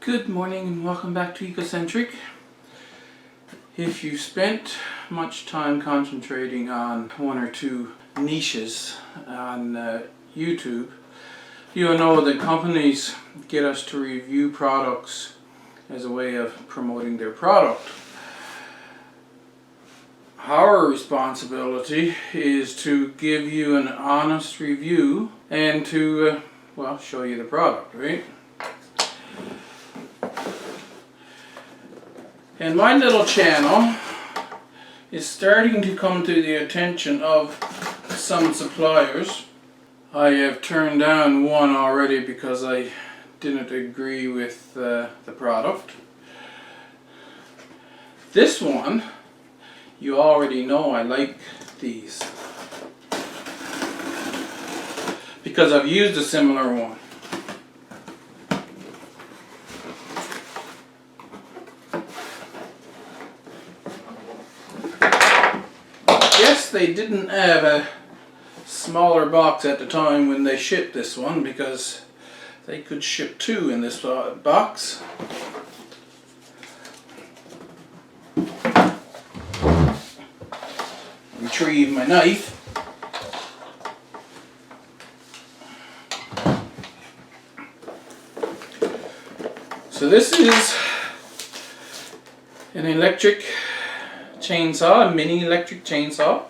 Good morning and welcome back to Ecocentric. If you spent much time concentrating on one or two niches on YouTube, you'll know that companies get us to review products as a way of promoting their product. Our responsibility is to give you an honest review and to, show you the product, right? And my little channel is starting to come to the attention of some suppliers. I have turned down one already because I didn't agree with the product. This one, you already know I like these because I've used a similar one. Yes, they didn't have a smaller box at the time when they shipped this one because they could ship two in this box. Retrieve my knife. So this is an electric chainsaw, a mini electric chainsaw.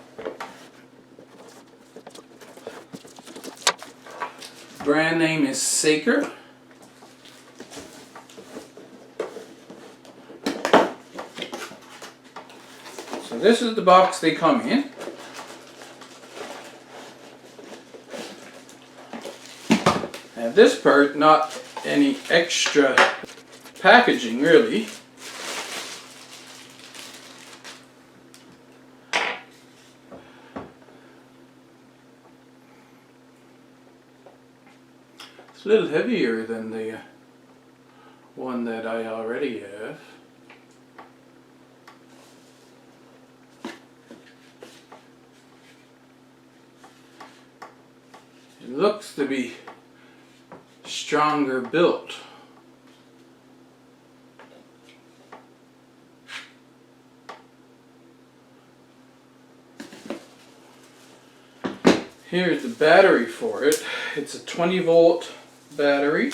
Brand name is Saker. So this is the box they come in. And this part, not any extra packaging really. It's a little heavier than the one that I already have. It looks to be stronger built. Here's the battery for it. It's a 20-volt battery.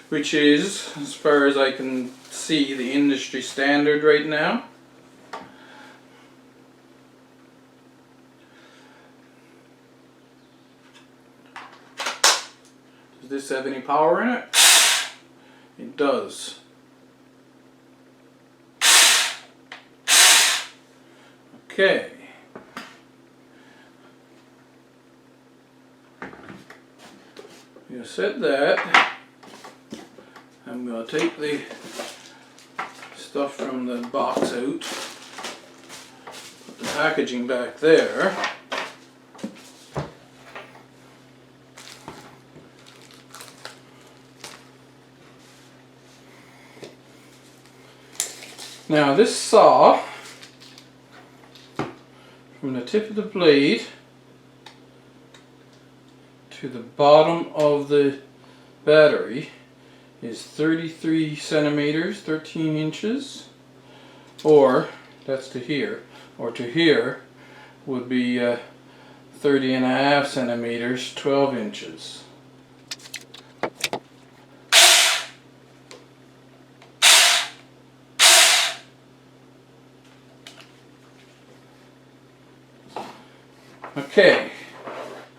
Which is, as far as I can see, the industry standard right now. Does this have any power in it? It does. Okay. You set that. I'm going to take the stuff from the box out. Put the packaging back there. Now this saw, from the tip of the blade to the bottom of the battery, is 33 centimeters, 13 inches, or that's to here, or to here would be 30 and a half centimeters, 12 inches. Okay,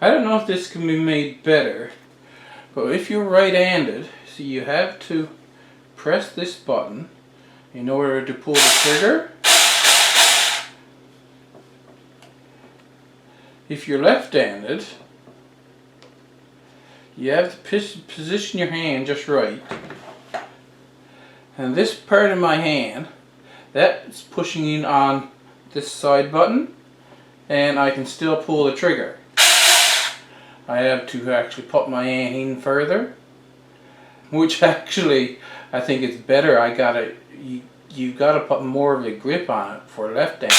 I don't know if this can be made better, but if you're right-handed, so you have to press this button in order to pull the trigger. If you're left-handed, you have to position your hand just right. And this part of my hand, that's pushing in on this side button, and I can still pull the trigger. I have to actually put my hand in further, which actually I think it's better. You gotta put more of a grip on it for left-handed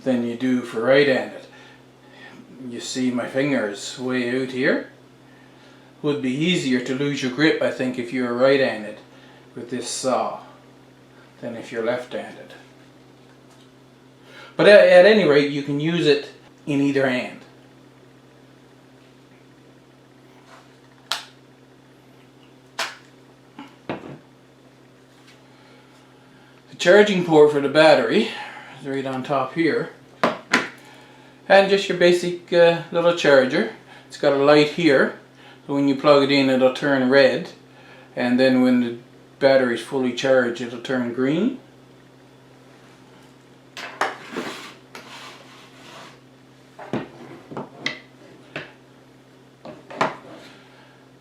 than you do for right-handed. You see my fingers way out here. Would be easier to lose your grip, I think, if you're right-handed with this saw than if you're left-handed. But at any rate, you can use it in either hand. The charging port for the battery is right on top here. And just your basic little charger. It's got a light here, so when you plug it in it'll turn red, and then when the battery's fully charged it'll turn green.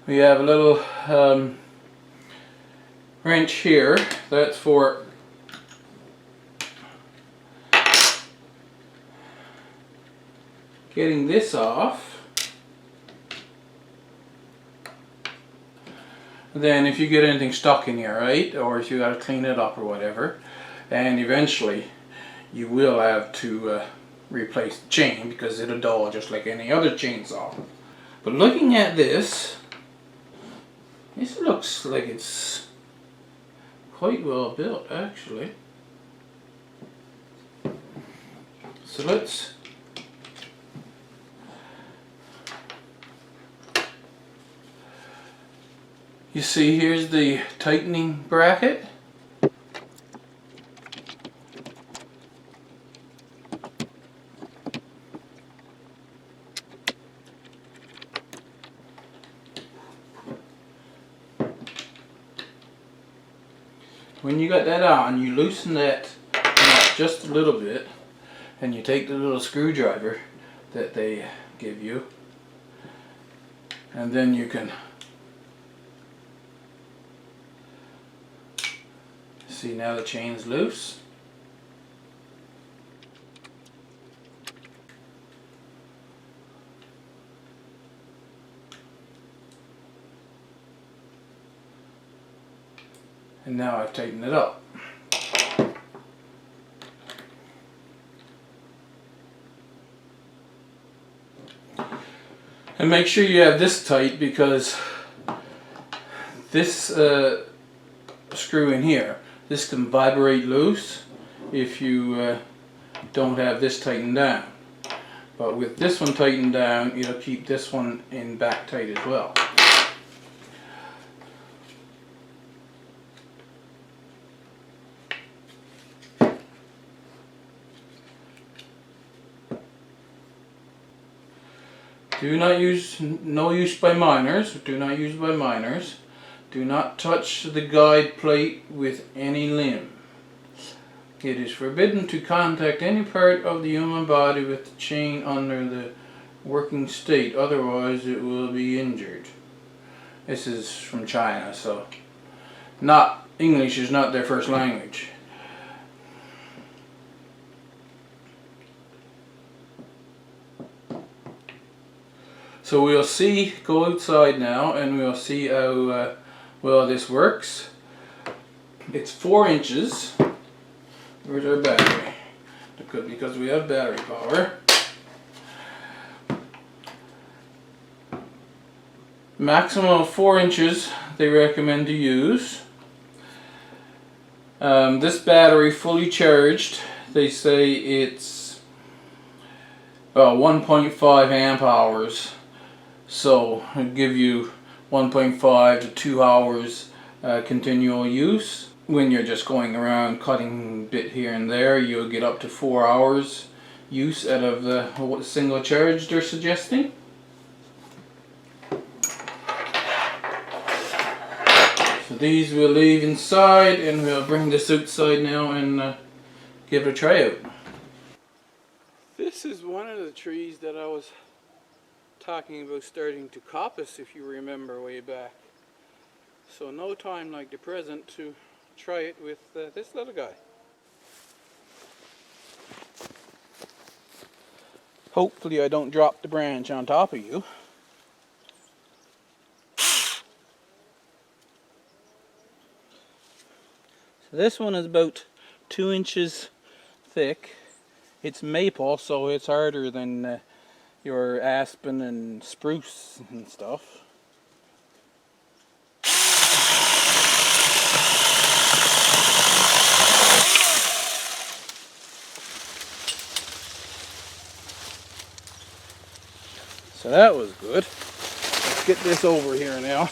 We have a little wrench here. That's for getting this off. Then if you get anything stuck in here, right, or if you got to clean it up or whatever, and eventually you will have to replace the chain because it'll dull just like any other chainsaw. But looking at this looks like it's quite well built actually. So let's you see, here's the tightening bracket. When you got that on, you loosen that just a little bit, and you take the little screwdriver that they give you, and then you can see now the chain's loose. And now I've tightened it up. And make sure you have this tight, because this screw in here, this can vibrate loose if you don't have this tightened down. But with this one tightened down, it'll keep this one in back tight as well. Do not use, no use by minors, do not use by minors. Do not touch the guide plate with any limb. It is forbidden to contact any part of the human body with the chain under the working state, otherwise it will be injured. This is from China, so English is not their first language. So we'll see, go outside now and we'll see how well this works. It's 4 inches. Where's our battery? Because we have battery power. Maximum of 4 inches they recommend to use. This battery fully charged, they say it's 1.5 amp hours. So it'll give you 1.5 to 2 hours continual use. When you're just going around cutting a bit here and there, you'll get up to 4 hours use out of the single charge they're suggesting. So these we'll leave inside, and we'll bring this outside now and give it a try out. This is one of the trees that I was talking about starting to coppice, if you remember way back. So no time like the present to try it with this little guy. Hopefully I don't drop the branch on top of you. So this one is about 2 inches thick. It's maple, so it's harder than your aspen and spruce and stuff. So that was good. Let's get this over here now,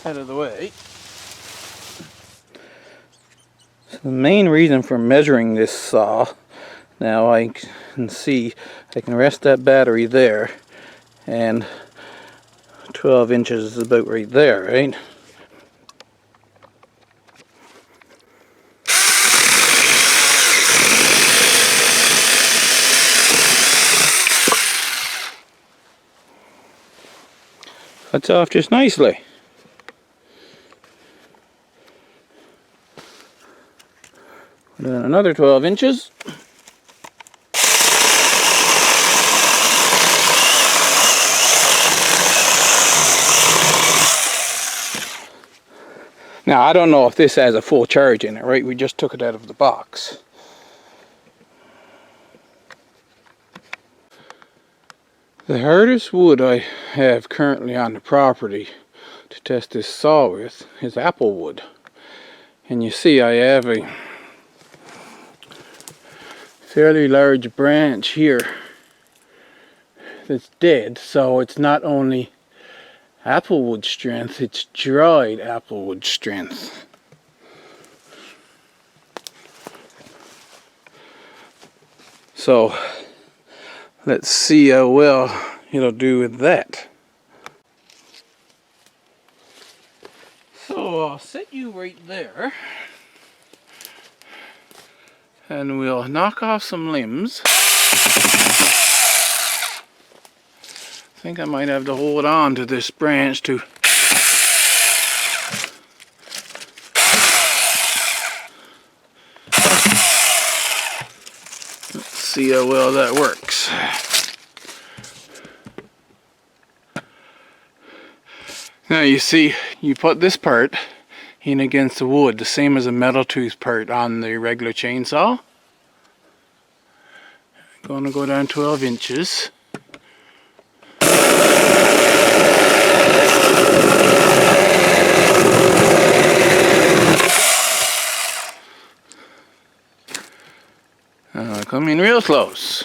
out of the way. So the main reason for measuring this saw, now I can see I can rest that battery there, and 12 inches is about right there, right? Cuts off just nicely. Then another 12 inches. Now I don't know if this has a full charge in it, right? We just took it out of the box. The hardest wood I have currently on the property to test this saw with is apple wood. And you see I have a fairly large branch here that's dead, so it's not only applewood strength, it's dried applewood strength. So let's see how well it'll do with that. So I'll set you right there, and we'll knock off some limbs. I think I might have to hold on to this branch to see how well that works. Now you see, you put this part in against the wood, the same as a metal tooth part on the regular chainsaw. I'm going to go down 12 inches. Come in real close.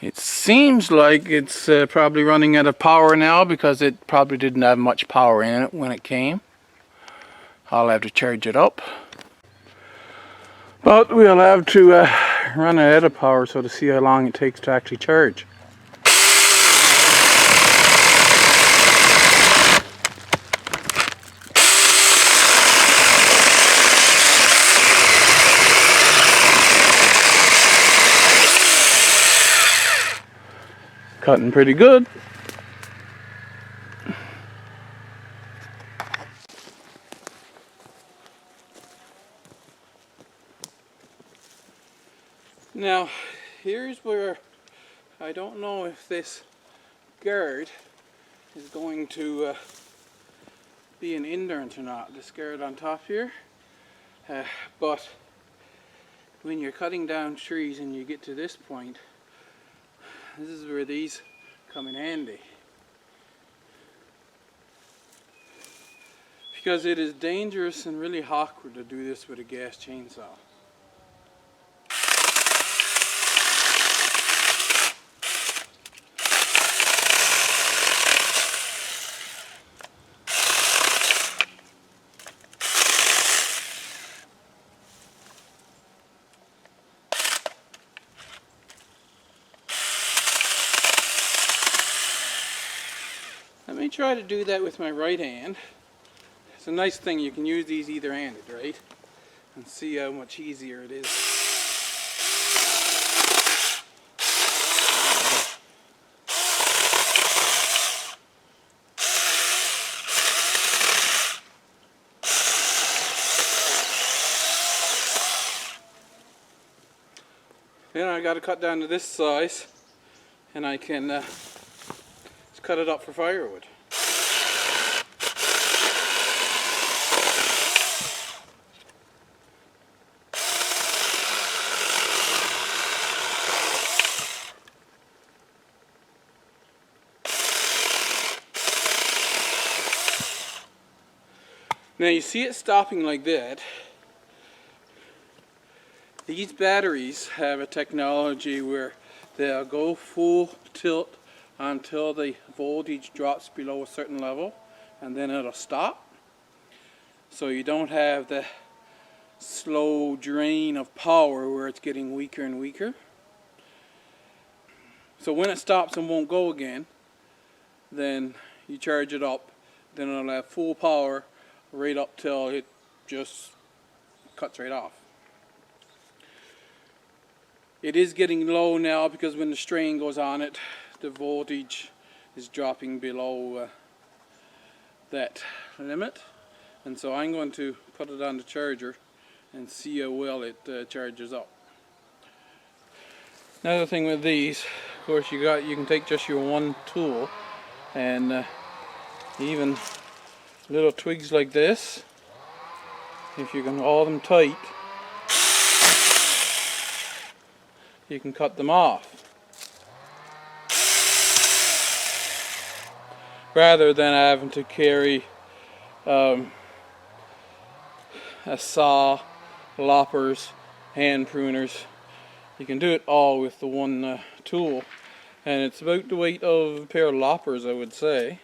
It seems like it's probably running out of power now, because it probably didn't have much power in it when it came. I'll have to charge it up. But we'll have to run it out of power so to see how long it takes to actually charge. Cutting pretty good. Now, here's where I don't know if this guard is going to be an hindrance or not, this guard on top here. But when you're cutting down trees and you get to this point, this is where these come in handy. Because it is dangerous and really awkward to do this with a gas chainsaw. Let me try to do that with my right hand. It's a nice thing, you can use these either-handed, right? And see how much easier it is. Then I got to cut down to this size, and I can just cut it up for firewood. Now you see it stopping like that. These batteries have a technology where they'll go full tilt until the voltage drops below a certain level, and then it'll stop. So you don't have the slow drain of power where it's getting weaker and weaker. So when it stops and won't go again, then you charge it up, then it'll have full power right up till it just cuts right off. It is getting low now because when the strain goes on it, the voltage is dropping below that limit. And so I'm going to put it on the charger and see how well it charges up. Another thing with these, of course, you can take just your one tool, and even little twigs like this, if you can haul them tight, you can cut them off rather than having to carry a saw, loppers, hand pruners. You can do it all with the one tool, and it's about the weight of a pair of loppers, I would say.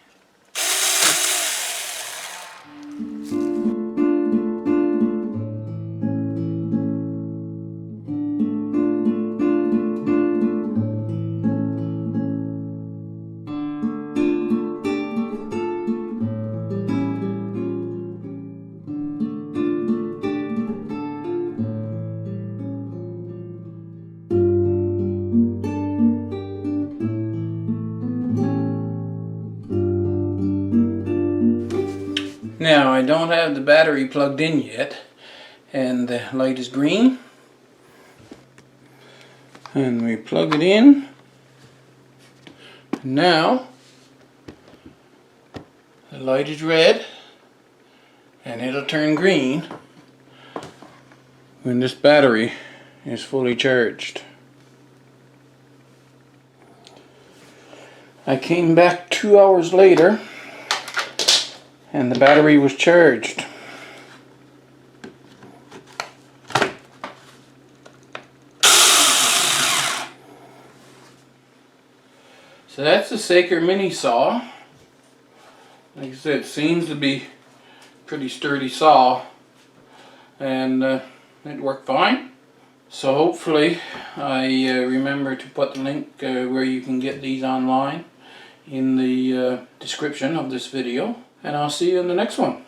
Now I don't have the battery plugged in yet, and the light is green, and we plug it in. Now the light is red, and it'll turn green when this battery is fully charged. I came back 2 hours later, and the battery was charged. So that's the Saker mini saw. Like I said, it seems to be a pretty sturdy saw, and it worked fine. So hopefully I remember to put the link where you can get these online in the description of this video. And I'll see you in the next one.